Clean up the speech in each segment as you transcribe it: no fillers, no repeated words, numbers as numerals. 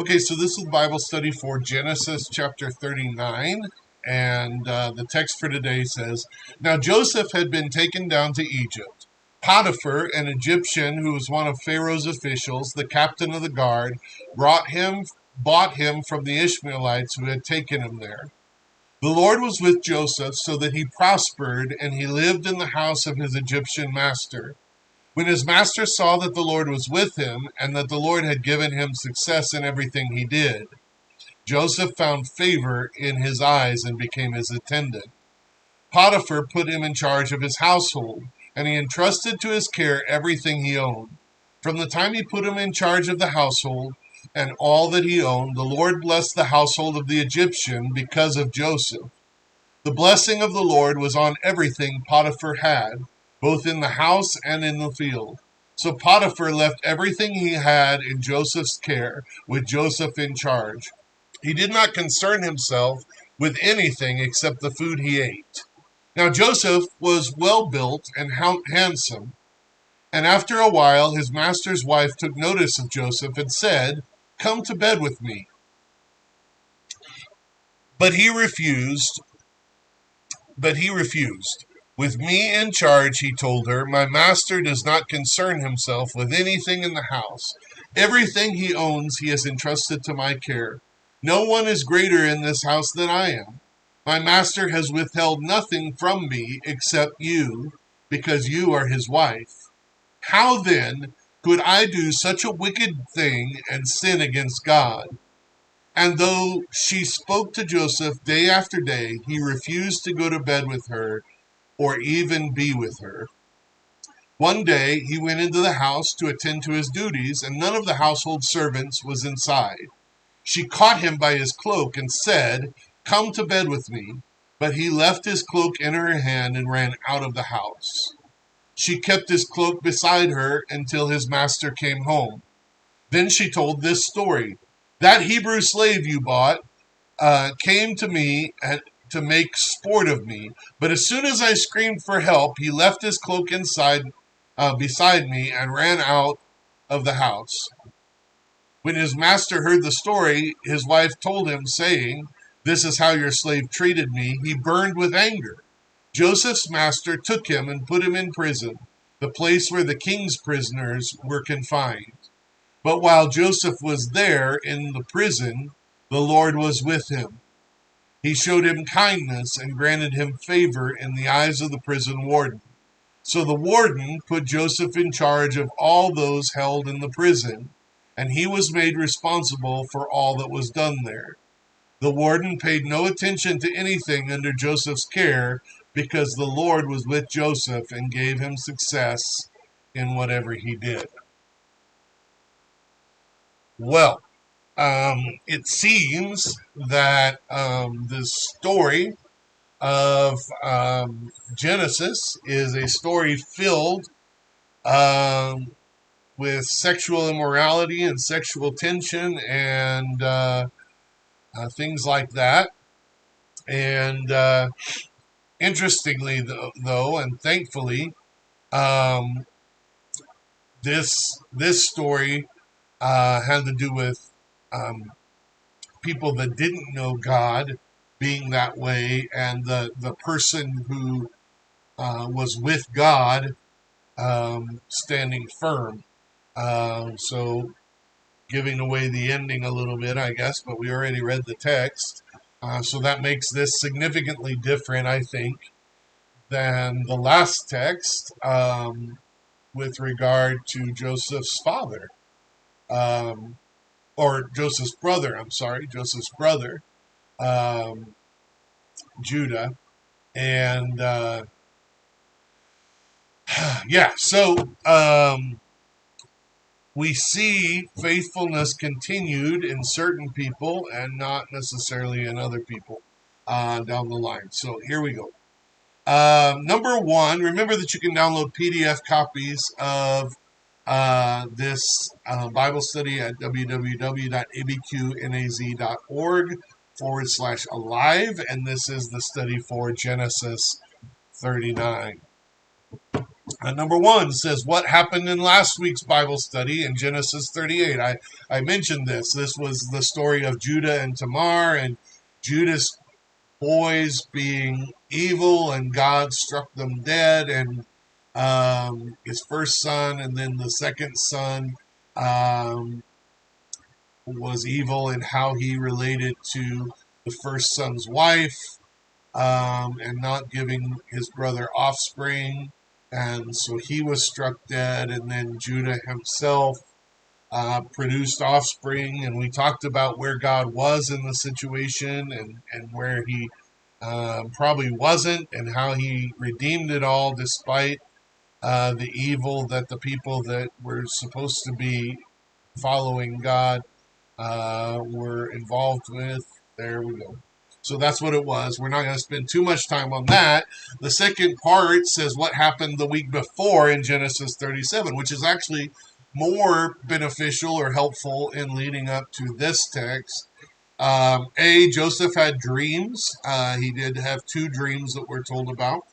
Okay, so this is Bible study for Genesis chapter 39, and the text for today says, Now Joseph had been taken down to Egypt. Potiphar, an Egyptian who was one of Pharaoh's officials, the captain of the guard, bought him from the Ishmaelites who had taken him there. The Lord was with Joseph so that he prospered, and he lived in the house of his Egyptian master. When his master saw that the Lord was with him, and that the Lord had given him success in everything he did, Joseph found favor in his eyes and became his attendant. Potiphar put him in charge of his household, and he entrusted to his care everything he owned. From the time he put him in charge of the household and all that he owned, the Lord blessed the household of the Egyptian because of Joseph. The blessing of the Lord was on everything Potiphar had, both in the house and in the field. So Potiphar left everything he had in Joseph's care, with Joseph in charge. He did not concern himself with anything except the food he ate. Now Joseph was well built and handsome, and after a while his master's wife took notice of Joseph and said, "Come to bed with me." But he refused But he refused. With me in charge, he told her, my master does not concern himself with anything in the house. Everything he owns he has entrusted to my care. No one is greater in this house than I am. My master has withheld nothing from me except you, because you are his wife. How then could I do such a wicked thing and sin against God? And though she spoke to Joseph day after day, he refused to go to bed with her or even be with her. One day he went into the house to attend to his duties, and none of the household servants was inside. She caught him by his cloak and said, "Come to bed with me." But he left his cloak in her hand and ran out of the house. She kept his cloak beside her until his master came home. Then she told this story. That Hebrew slave you bought came to me to make sport of me, but as soon as I screamed for help, he left his cloak beside me and ran out of the house. When his master heard the story, his wife told him, saying, "This is how your slave treated me." He burned with anger. Joseph's master took him and put him in prison, the place where the king's prisoners were confined. But while Joseph was there in the prison, the Lord was with him. He showed him kindness and granted him favor in the eyes of the prison warden. So the warden put Joseph in charge of all those held in the prison, and he was made responsible for all that was done there. The warden paid no attention to anything under Joseph's care because the Lord was with Joseph and gave him success in whatever he did. Well, it seems that this story of Genesis is a story filled with sexual immorality and sexual tension and things like that. And interestingly, though, and thankfully, um, this story had to do with people that didn't know God being that way, and the person who was with God standing firm. So giving away the ending a little bit, I guess, but we already read the text. So that makes this significantly different, I think, than the last text with regard to Joseph's father. Or Joseph's brother, I'm sorry, Joseph's brother, um, Judah. And yeah, so we see faithfulness continued in certain people and not necessarily in other people down the line. So here we go. Number one, remember that you can download PDF copies of this Bible study at www.abqnaz.org/alive, and this is the study for Genesis 39. Number one says, what happened in last week's Bible study in Genesis 38? I mentioned this. This was the story of Judah and Tamar, and Judah's boys being evil, and God struck them dead, and his first son, and then the second son um, was evil in how he related to the first son's wife, and not giving his brother offspring. And so he was struck dead, and then Judah himself produced offspring. And we talked about where God was in the situation, and where he probably wasn't, and how he redeemed it all despite the evil that the people that were supposed to be following God were involved with. There we go. So that's what it was. We're not going to spend too much time on that. The second part says what happened the week before in Genesis 37, which is actually more beneficial or helpful in leading up to this text. Joseph had dreams. He did have two dreams that we're told about.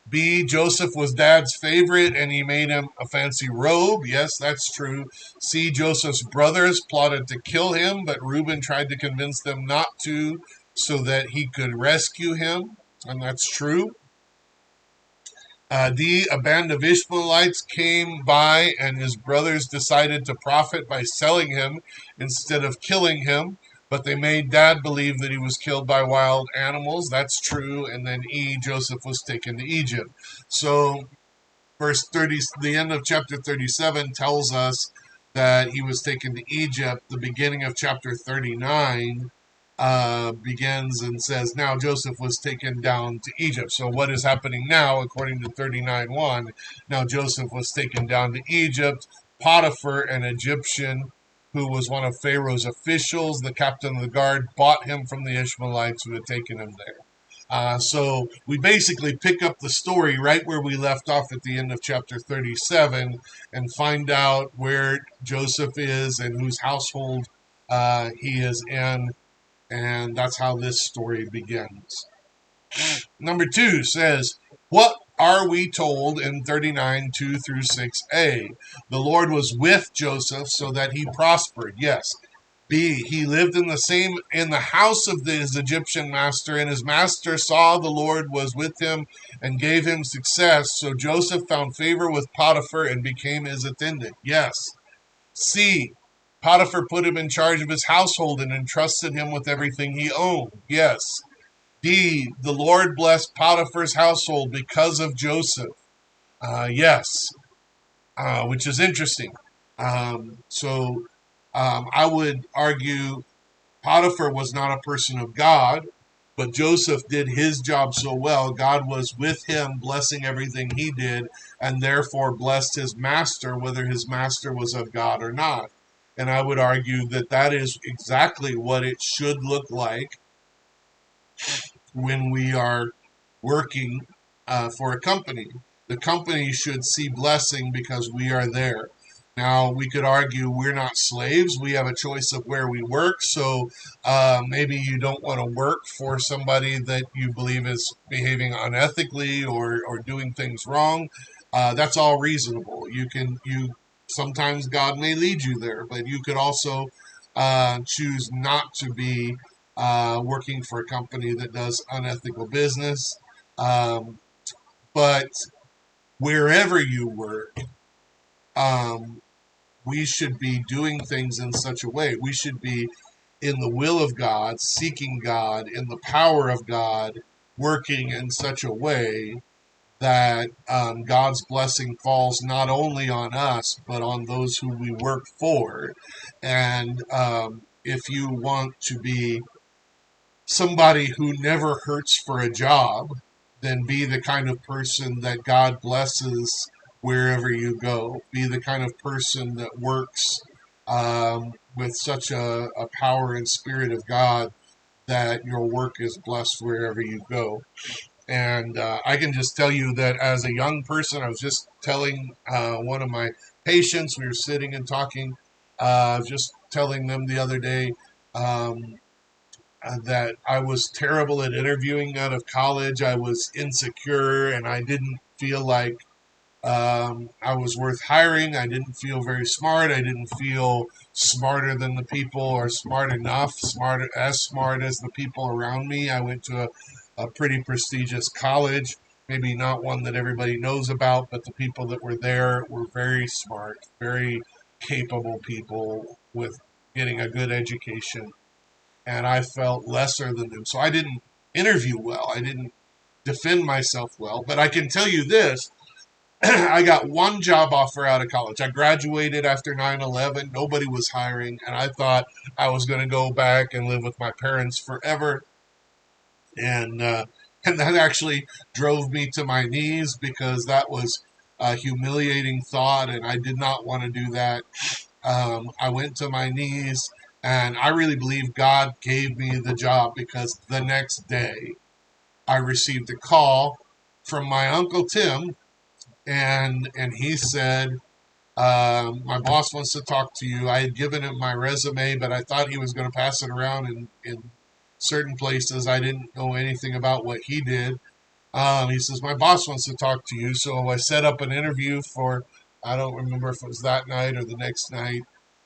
B, Joseph was dad's favorite and he made him a fancy robe. Yes, that's true. C, Joseph's brothers plotted to kill him, but Reuben tried to convince them not to so that he could rescue him. And that's true. D, a band of Ishmaelites came by and his brothers decided to profit by selling him instead of killing him, but they made dad believe that he was killed by wild animals. That's true. And then E, Joseph was taken to Egypt. So verse 30, the end of chapter 37 tells us that he was taken to Egypt. The beginning of chapter 39 begins and says, now Joseph was taken down to Egypt. So what is happening now, according to 39:1? Now Joseph was taken down to Egypt. Potiphar, an Egyptian who was one of Pharaoh's officials, the captain of the guard, bought him from the Ishmaelites who had taken him there. So we basically pick up the story right where we left off at the end of chapter 37 and find out where Joseph is and whose household he is in. And that's how this story begins. Number 2 says, what are we told in 39:2 through 6a? The Lord was with Joseph so that he prospered. Yes. B, he lived in the house of his Egyptian master, and his master saw the Lord was with him and gave him success. So Joseph found favor with Potiphar and became his attendant. Yes. C, Potiphar put him in charge of his household and entrusted him with everything he owned. Yes. D, the Lord blessed Potiphar's household because of Joseph. Yes. Which is interesting. I would argue Potiphar was not a person of God, but Joseph did his job so well. God was with him, blessing everything he did, and therefore blessed his master, whether his master was of God or not. And I would argue that that is exactly what it should look like when we are working for a company. The company should see blessing because we are there. Now, we could argue we're not slaves. We have a choice of where we work. So maybe you don't want to work for somebody that you believe is behaving unethically or doing things wrong. That's all reasonable. Sometimes God may lead you there, but you could also choose not to be working for a company that does unethical business. But wherever you work, um, we should be doing things in such a way. We should be in the will of God, seeking God, in the power of God, working in such a way that God's blessing falls not only on us, but on those who we work for. And if you want to be somebody who never hurts for a job, then be the kind of person that God blesses wherever you go. Be the kind of person that works with such a power and spirit of God that your work is blessed wherever you go. And I can just tell you that as a young person, I was just telling one of my patients, we were sitting and talking, just telling them the other day, um, that I was terrible at interviewing out of college. I was insecure and I didn't feel like I was worth hiring. I didn't feel very smart. I didn't feel smarter than the people or smart enough, smart as the people around me. I went to a pretty prestigious college, maybe not one that everybody knows about, but the people that were there were very smart, very capable people with getting a good education. And I felt lesser than them. So I didn't interview well. I didn't defend myself well. But I can tell you this, I got one job offer out of college. I graduated after 9/11. Nobody was hiring, and I thought I was going to go back and live with my parents forever. And and that actually drove me to my knees because that was a humiliating thought, and I did not want to do that. I went to my knees, and I really believe God gave me the job because the next day I received a call from my uncle Tim, and he said, my boss wants to talk to you. I had given him my resume, but I thought he was going to pass it around in certain places. I didn't know anything about what he did. He says, my boss wants to talk to you. So I set up an interview for, I don't remember if it was that night or the next night.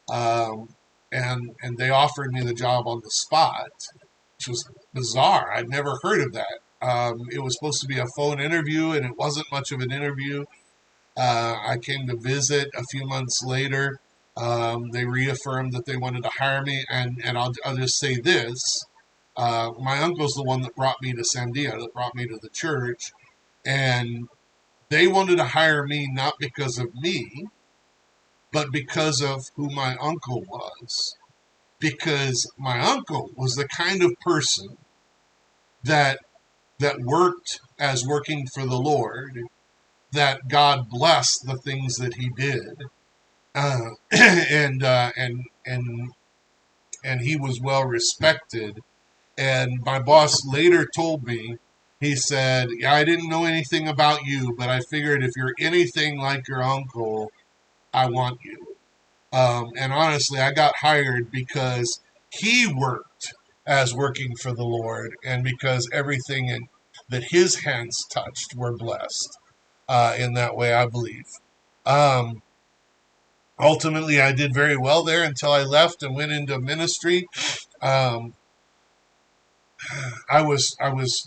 Um, and they offered me the job on the spot, which was bizarre. I'd never heard of that. It was supposed to be a phone interview, and it wasn't much of an interview. I came to visit a few months later. They reaffirmed that they wanted to hire me, and I'll just say this. My uncle's the one that brought me to Sandia, that brought me to the church, and they wanted to hire me not because of me, but because of who my uncle was. Because my uncle was the kind of person that worked as working for the Lord, that God blessed the things that he did, and and he was well respected. And my boss later told me, he said, "Yeah, I didn't know anything about you, but I figured if you're anything like your uncle, I want you." And honestly, I got hired because he worked as working for the Lord, and because that his hands touched were blessed. In that way, I believe. Um, Ultimately, I did very well there until I left and went into ministry. Um, I was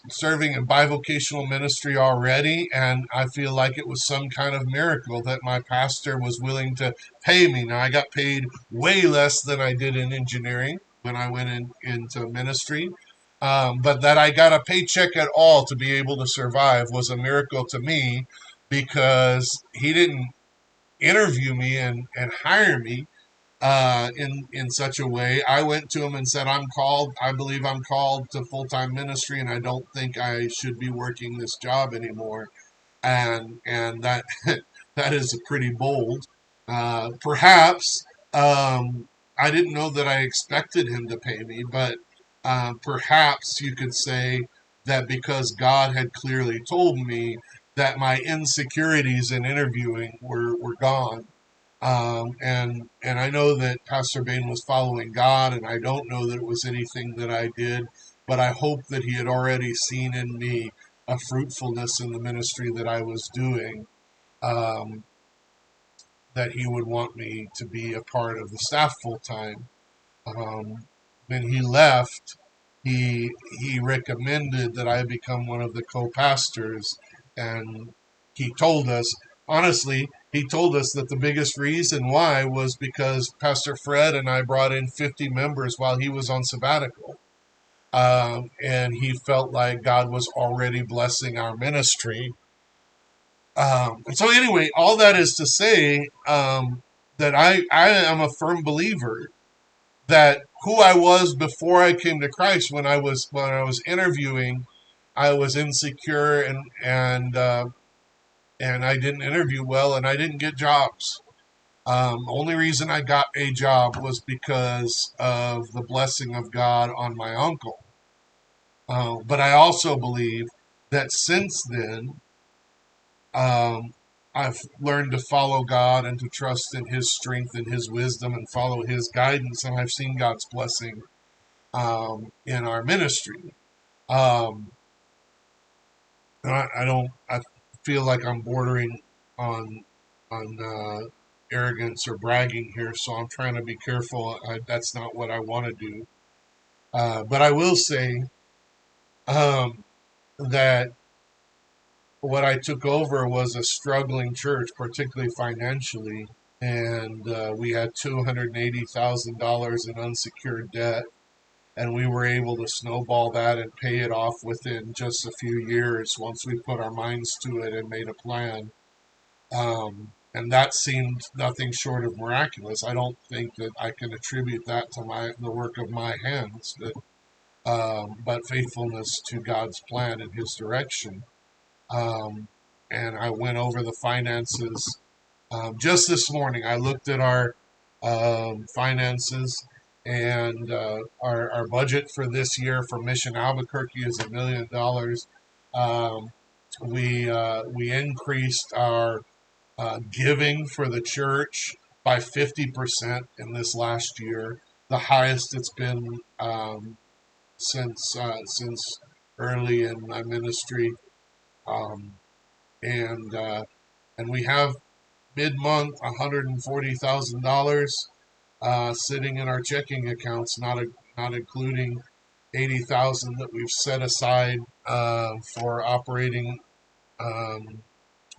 serving in bivocational ministry already, and I feel like it was some kind of miracle that my pastor was willing to pay me. Now I got paid way less than I did in engineering when I went into ministry, but that I got a paycheck at all to be able to survive was a miracle to me because he didn't interview me and hire me in such a way. I went to him and said, "I'm called. I believe I'm called to full time ministry, and I don't think I should be working this job anymore." And that that is pretty bold. Perhaps I didn't know that I expected him to pay me, but perhaps you could say that because God had clearly told me that my insecurities in interviewing were gone, and I know that Pastor Bain was following God, and I don't know that it was anything that I did, but I hope that he had already seen in me a fruitfulness in the ministry that I was doing, um, that he would want me to be a part of the staff full time. Um, when he left, he recommended that I become one of the co-pastors, and he told us, honestly, he told us that the biggest reason why was because Pastor Fred and I brought in 50 members while he was on sabbatical. And he felt like God was already blessing our ministry. So anyway, all that is to say, that I am a firm believer that who I was before I came to Christ, when I was interviewing, I was insecure, and I didn't interview well, and I didn't get jobs. Only reason I got a job was because of the blessing of God on my uncle. But I also believe that since then, um, I've learned to follow God and to trust in His strength and His wisdom and follow His guidance, and I've seen God's blessing. in our ministry. Um, I don't. I feel like I'm bordering on arrogance or bragging here, so I'm trying to be careful. That's not what I want to do. But I will say um, that what I took over was a struggling church, particularly financially, and we had $280,000 in unsecured debt, and we were able to snowball that and pay it off within just a few years once we put our minds to it and made a plan. And that seemed nothing short of miraculous. I don't think that I can attribute that to the work of my hands, but faithfulness to God's plan and His direction. Um, and I went over the finances just this morning. I looked at our finances, and our budget for this year for Mission Albuquerque is $1 million. Um, we increased our giving for the church by 50% in this last year, the highest it's been since early in my ministry. Um, and and we have mid-month $140,000 sitting in our checking accounts, not including 80,000 that we've set aside for operating um,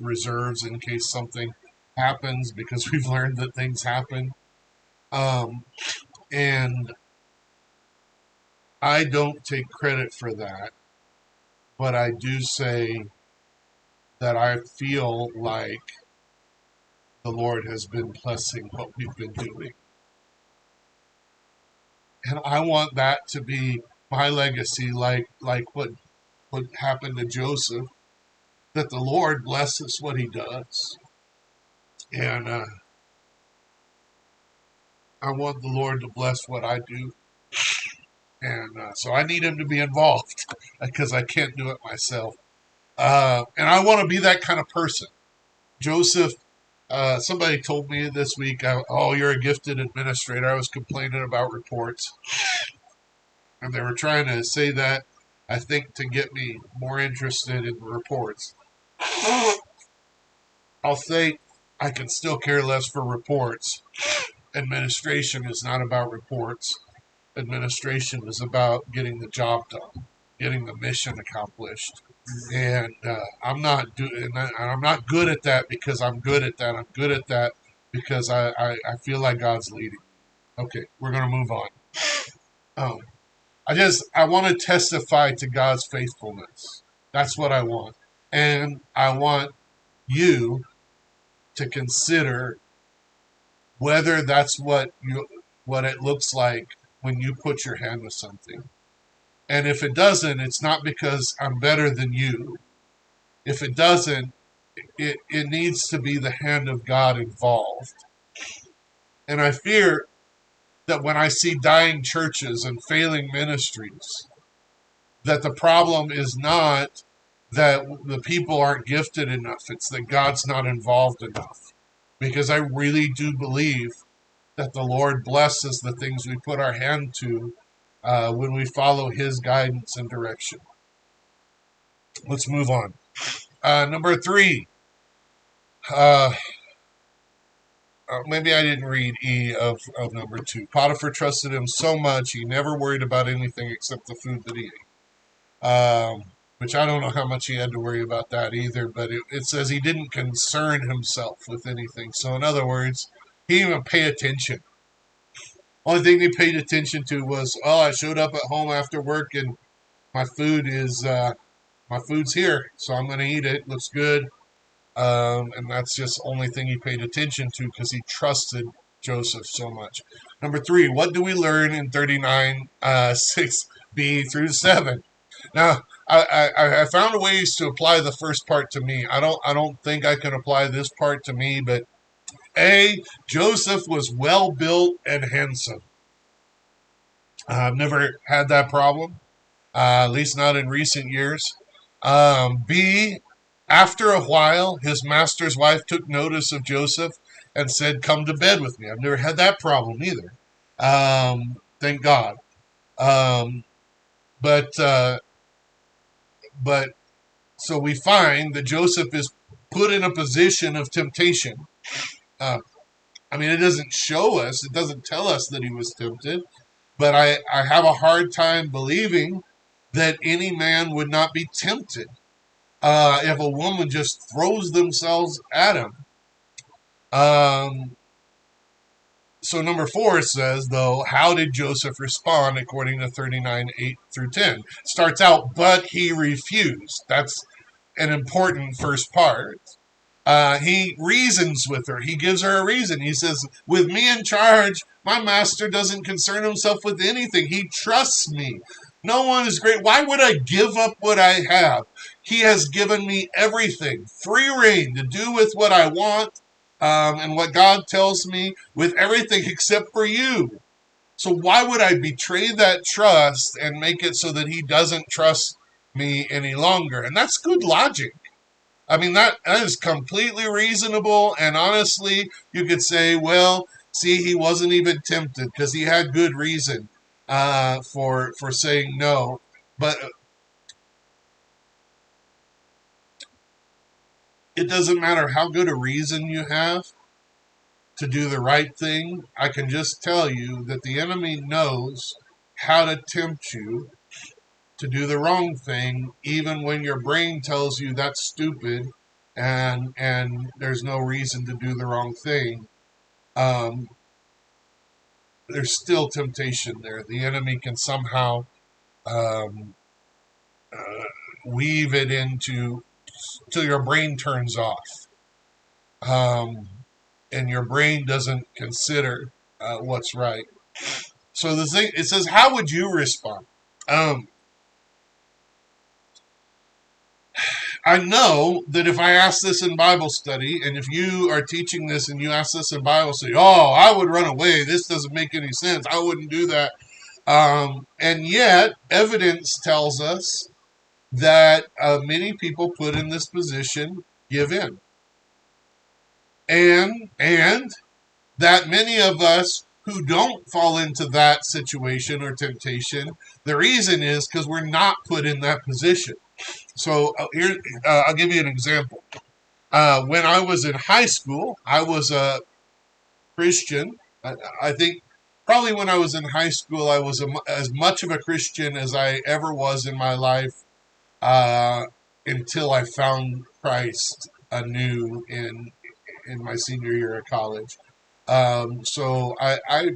reserves in case something happens, because we've learned that things happen. Um, and I don't take credit for that, but I do say that I feel like the Lord has been blessing what we've been doing. And I want that to be my legacy, like what happened to Joseph, that the Lord blesses what he does. And I want the Lord to bless what I do. And so I need him to be involved because I can't do it myself. And I want to be that kind of person. Joseph, somebody told me this week, oh, you're a gifted administrator. I was complaining about reports. And they were trying to say that, I think, to get me more interested in reports. I'll say I can still care less for reports. Administration is not about reports. Administration is about getting the job done, getting the mission accomplished. And I'm not good at that because I'm good at that. I'm good at that because I feel like God's leading. Okay, we're gonna move on. Um, I want to testify to God's faithfulness. That's what I want, and I want you to consider whether that's what it looks like when you put your hand to something. And if it doesn't, it's not because I'm better than you. If it doesn't, it needs to be the hand of God involved. And I fear that when I see dying churches and failing ministries, that the problem is not that the people aren't gifted enough, it's that God's not involved enough. Because I really do believe that the Lord blesses the things we put our hand to when we follow His guidance and direction. Let's move on. Number 3. Uh, Maybe I didn't read E of number 2. Potiphar trusted him so much he never worried about anything except the food that he ate. Which I don't know how much he had to worry about that either, but it says he didn't concern himself with anything. So in other words, he didn't even pay attention. Only thing he paid attention to was, oh, I showed up at home after work and my food's here, so I'm gonna eat it. Looks good. And that's just the only thing he paid attention to because he trusted Joseph so much. Number 3, what do we learn in 39, 6b through 7? Now, I found ways to apply the first part to me. I don't think I can apply this part to me, but A, Joseph was well built and handsome. I've never had that problem, at least not in recent years. B, after a while, his master's wife took notice of Joseph and said, come to bed with me. I've never had that problem either. Thank God. Um, but but so we find that Joseph is put in a position of temptation. Uh, I mean, it doesn't show us, it doesn't tell us that he was tempted, but I have a hard time believing that any man would not be tempted if a woman just throws themselves at him. Um, so number 4 says, though, how did Joseph respond according to 39:8-10? Starts out, but he refused. That's an important first part. He reasons with her. He gives her a reason. He says, with me in charge, my master doesn't concern himself with anything. He trusts me. No one is great. Why would I give up what I have? He has given me everything, free reign to do with what I want and what God tells me with everything except for you. So why would I betray that trust and make it so that he doesn't trust me any longer? And that's good logic. I mean, that is completely reasonable. And honestly, you could say, well, see, he wasn't even tempted because he had good reason for saying no. But it doesn't matter how good a reason you have to do the right thing. I can just tell you that the enemy knows how to tempt you to do the wrong thing, even when your brain tells you that's stupid and there's no reason to do the wrong thing. Um, there's still temptation there. The enemy can somehow um, uh, weave it into till your brain turns off, um, and your brain doesn't consider what's right. So the thing it says, how would you respond? Um, I know that if I ask this in Bible study, and if you are teaching this and you ask this in Bible study, oh, I would run away. This doesn't make any sense. I wouldn't do that. And yet, evidence tells us that many people put in this position give in, and that many of us who don't fall into that situation or temptation, the reason is because we're not put in that position. So here, I'll give you an example. When I was in high school, I was a Christian. I think probably when I was in high school, I was as much of a Christian as I ever was in my life uh, until I found Christ anew in my senior year of college. So I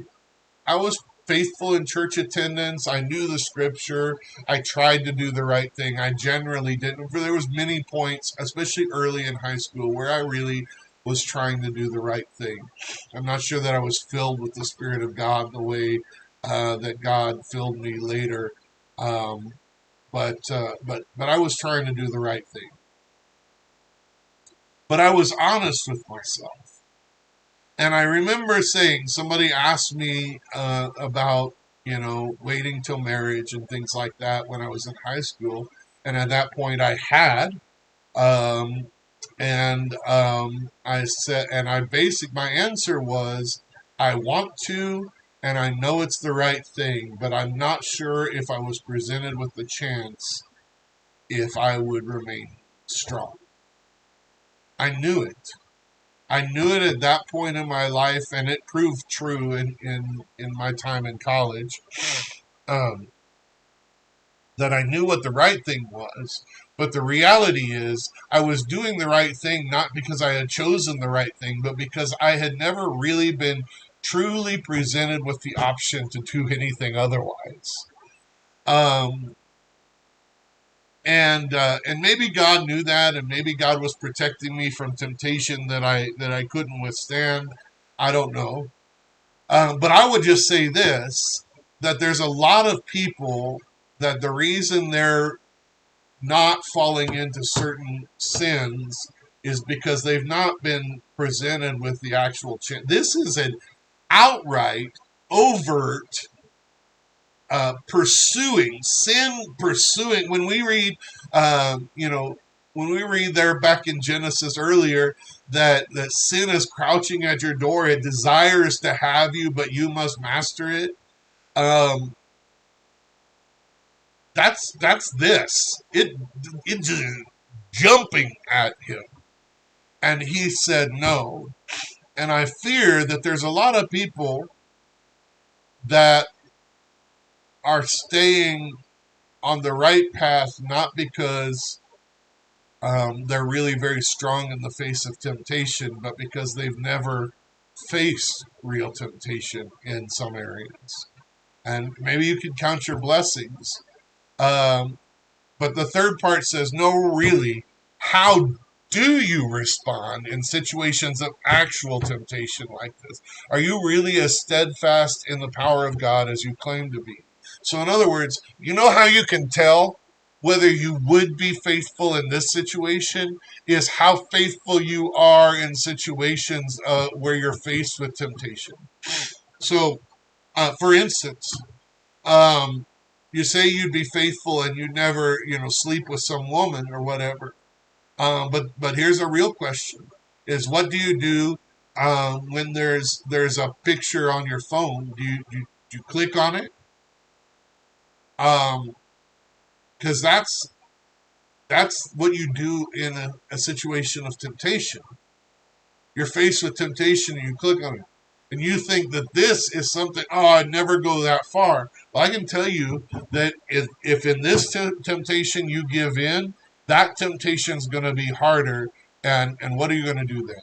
was faithful in church attendance. I knew the scripture. I tried to do the right thing. I generally didn't. For there was many points, especially early in high school, where I really was trying to do the right thing. I'm not sure that I was filled with the Spirit of God the way that God filled me later. Um, but I was trying to do the right thing. But I was honest with myself. And I remember saying, somebody asked me about, waiting till marriage and things like that when I was in high school. And at that point, I had. Um, and I said, and my answer was, I want to, and I know it's the right thing, but I'm not sure if I was presented with the chance if I would remain strong. I knew it. I knew it at that point in my life, and it proved true in my time in college. Um, that I knew what the right thing was, but the reality is I was doing the right thing not because I had chosen the right thing, but because I had never really been truly presented with the option to do anything otherwise. Um, and maybe God knew that, and maybe God was protecting me from temptation that I couldn't withstand. I don't know. But I would just say this, that there's a lot of people that the reason they're not falling into certain sins is because they've not been presented with the actual chance. This is an outright, overt pursuing sin, pursuing. When we read there back in Genesis earlier that sin is crouching at your door, it desires to have you, but you must master it. Um, That's this. It just jumping at him. And he said no. And I fear that there's a lot of people that are staying on the right path not because they're really very strong in the face of temptation, but because they've never faced real temptation in some areas. And maybe you can count your blessings. Um, but the third part says, no, really, how do you respond in situations of actual temptation like this? Are you really as steadfast in the power of God as you claim to be? So, in other words, you know how you can tell whether you would be faithful in this situation is how faithful you are in situations where you're faced with temptation. So, for instance, um, you say you'd be faithful and you'd never, sleep with some woman or whatever. But here's a real question: is what do you do when there's a picture on your phone? Do you click on it? Because that's what you do in a situation of temptation. You're faced with temptation and you click on it. And you think that this is something, oh, I'd never go that far. Well, I can tell you that if in this temptation you give in, that temptation is going to be harder. And what are you going to do then?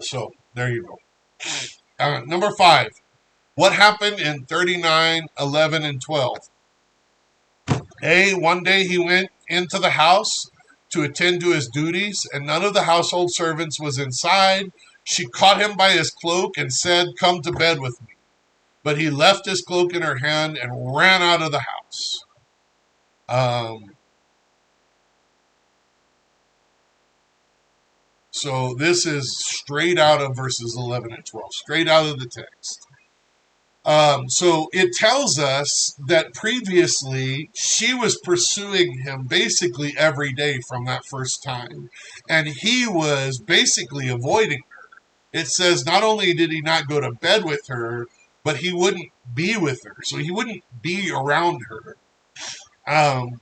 So there you go. Number 5. What happened in 39, 11, and 12? One day he went into the house to attend to his duties, and none of the household servants was inside. She caught him by his cloak and said, "Come to bed with me." But he left his cloak in her hand and ran out of the house. Um, so this is straight out of verses 11 and 12, straight out of the text. So it tells us that previously she was pursuing him basically every day from that first time, and he was basically avoiding her. It says not only did he not go to bed with her, but he wouldn't be with her, so he wouldn't be around her. Um,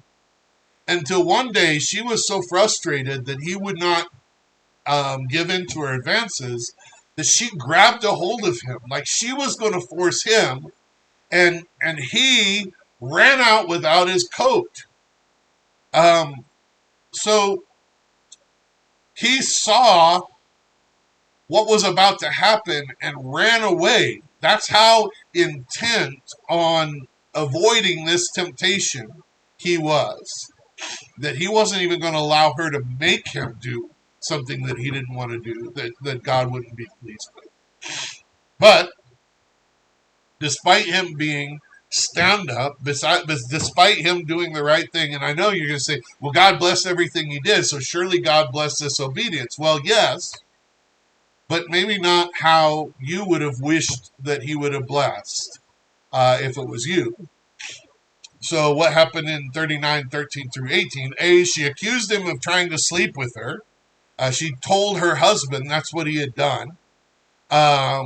until one day she was so frustrated that he would not give in to her advances that she grabbed a hold of him like she was going to force him, and he ran out without his coat. Um, so he saw what was about to happen and ran away. That's how intent on avoiding this temptation he was. That he wasn't even going to allow her to make him do something that he didn't want to do, that God wouldn't be pleased with. But despite him being stand up, despite him doing the right thing, and I know you're going to say, well, God blessed everything he did, so surely God blessed disobedience. Well, yes, but maybe not how you would have wished that he would have blessed if it was you. So what happened in 39:13 through 18? She accused him of trying to sleep with her. She told her husband that's what he had done.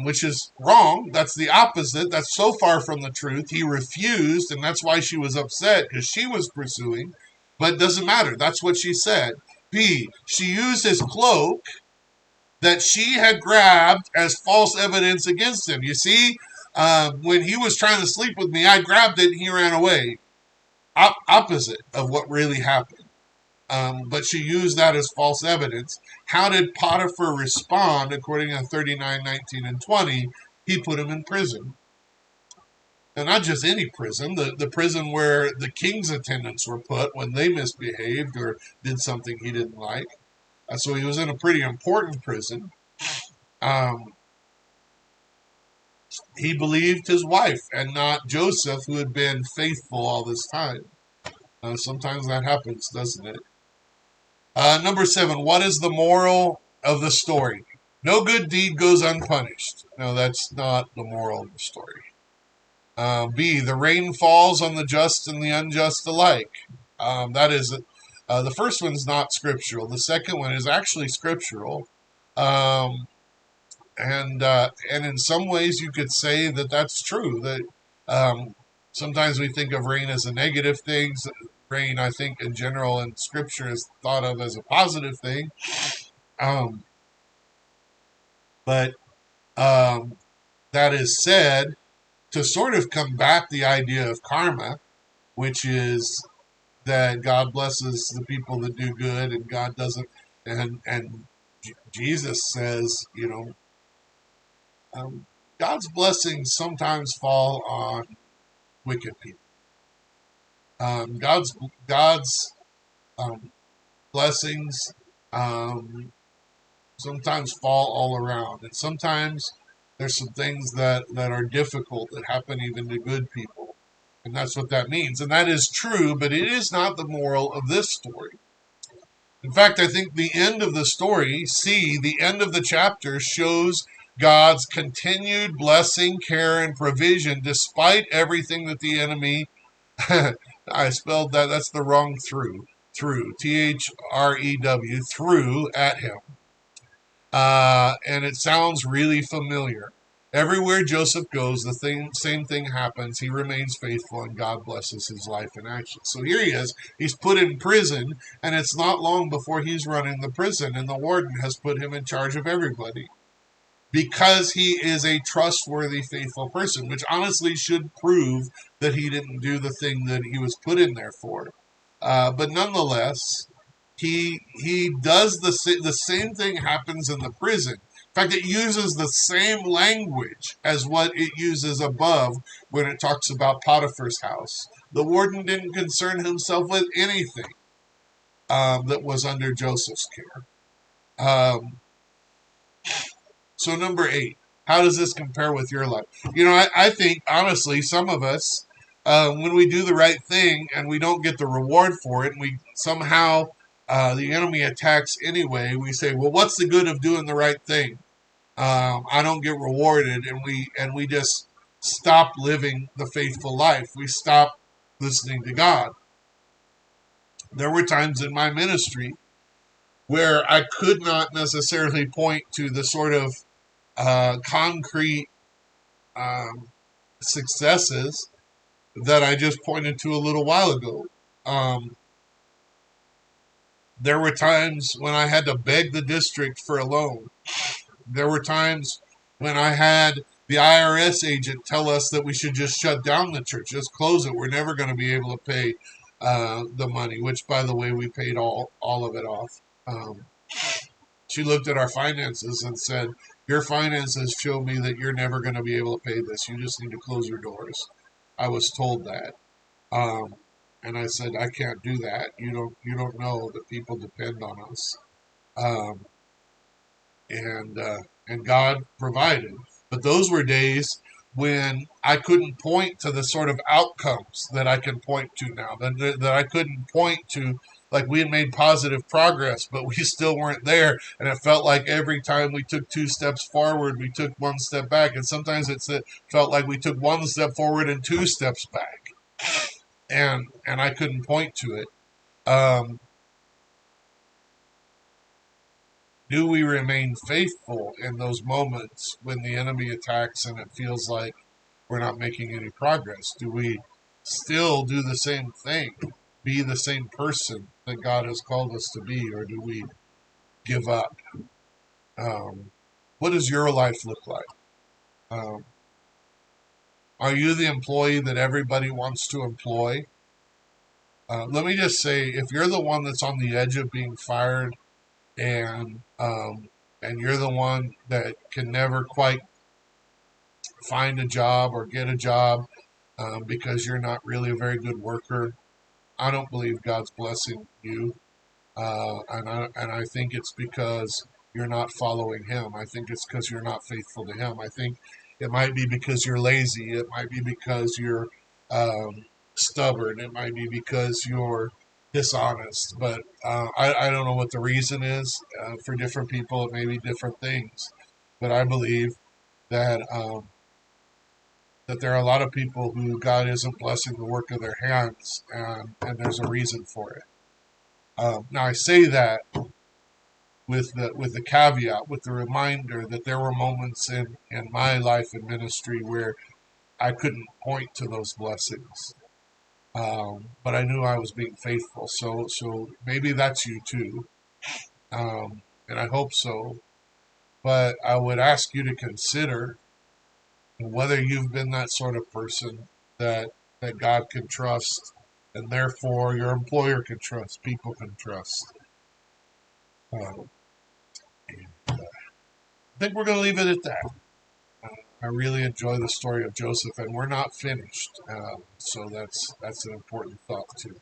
Which is wrong. That's the opposite. That's so far from the truth. He refused, and that's why she was upset, because she was pursuing. But it doesn't matter. That's what she said. B, she used his cloak that she had grabbed as false evidence against him. You see, when he was trying to sleep with me, I grabbed it and he ran away. Opposite of what really happened. But she used that as false evidence. How did Potiphar respond? According to 39:19 and 20, he put him in prison. And not just any prison, the prison where the king's attendants were put when they misbehaved or did something he didn't like. So he was in a pretty important prison. Um, he believed his wife and not Joseph, who had been faithful all this time. Sometimes that happens, doesn't it? Number 7, what is the moral of the story? No good deed goes unpunished. No, that's not the moral of the story. B, the rain falls on the just and the unjust alike. That is, the first one's not scriptural. The second one is actually scriptural. Um, and in some ways you could say that that's true. That um, Sometimes we think of rain as a negative thing. Rain, I think, in general in Scripture is thought of as a positive thing. Um, but that is said to sort of combat the idea of karma, which is that God blesses the people that do good and God doesn't. And Jesus says, God's blessings sometimes fall on wicked people. God's um, blessings um, sometimes fall all around, and sometimes there's some things that are difficult that happen even to good people, and that's what that means, and that is true. But it is not the moral of this story. In fact, I think the end of the story, the end of the chapter, shows God's continued blessing, care, and provision despite everything that the enemy. I spelled that. That's the wrong through. Threw threw at him. And it sounds really familiar. Everywhere Joseph goes, same thing happens. He remains faithful, and God blesses his life and action. So here he is. He's put in prison, and it's not long before he's running the prison, and the warden has put him in charge of everybody because he is a trustworthy, faithful person, which honestly should prove that he didn't do the thing that he was put in there for. But nonetheless, he does the same thing happens in the prison. In fact, it uses the same language as what it uses above when it talks about Potiphar's house. The warden didn't concern himself with anything that was under Joseph's care. So number 8, how does this compare with your life? I think honestly, some of us, when we do the right thing and we don't get the reward for it, and we somehow the enemy attacks anyway, we say, "Well, what's the good of doing the right thing? I don't get rewarded," and we just stop living the faithful life. We stop listening to God. There were times in my ministry where I could not necessarily point to the sort of concrete um, successes that I just pointed to a little while ago. Um, there were times when I had to beg the district for a loan. There were times when I had the IRS agent tell us that we should just shut down the church, just close it. We're never going to be able to pay the money, which, by the way, we paid all of it off. She looked at our finances and said, "Your finances show me that you're never going to be able to pay this. You just need to close your doors." I was told that. Um, and I said, "I can't do that. You don't know that people depend on us." Um, and God provided. But those were days when I couldn't point to the sort of outcomes that I can point to now. That I couldn't point to, like we had made positive progress, but we still weren't there. And it felt like every time we took 2 steps forward, we took 1 step back. And sometimes it felt like we took 1 step forward and 2 steps back. And I couldn't point to it. Um, do we remain faithful in those moments when the enemy attacks and it feels like we're not making any progress? Do we still do the same thing, be the same person that God has called us to be, or do we give up? What does your life look like? Um, are you the employee that everybody wants to employ? Let me just say, if you're the one that's on the edge of being fired, and and you're the one that can never quite find a job or get a job because you're not really a very good worker, I don't believe God's blessing you, and I think it's because you're not following Him. I think it's because you're not faithful to Him. I think it might be because you're lazy. It might be because you're um, stubborn. It might be because you're dishonest. But I don't know what the reason is. For different people, it may be different things. But I believe that that there are a lot of people who God isn't blessing the work of their hands, and there's a reason for it. Now I say that with the caveat, with the reminder that there were moments in my life and ministry where I couldn't point to those blessings. But I knew I was being faithful. So maybe that's you too, and I hope so. But I would ask you to consider whether you've been that sort of person that God can trust, and therefore your employer can trust, people can trust. Uh, I think we're going to leave it at that. I really enjoy the story of Joseph, and we're not finished. So that's an important thought too.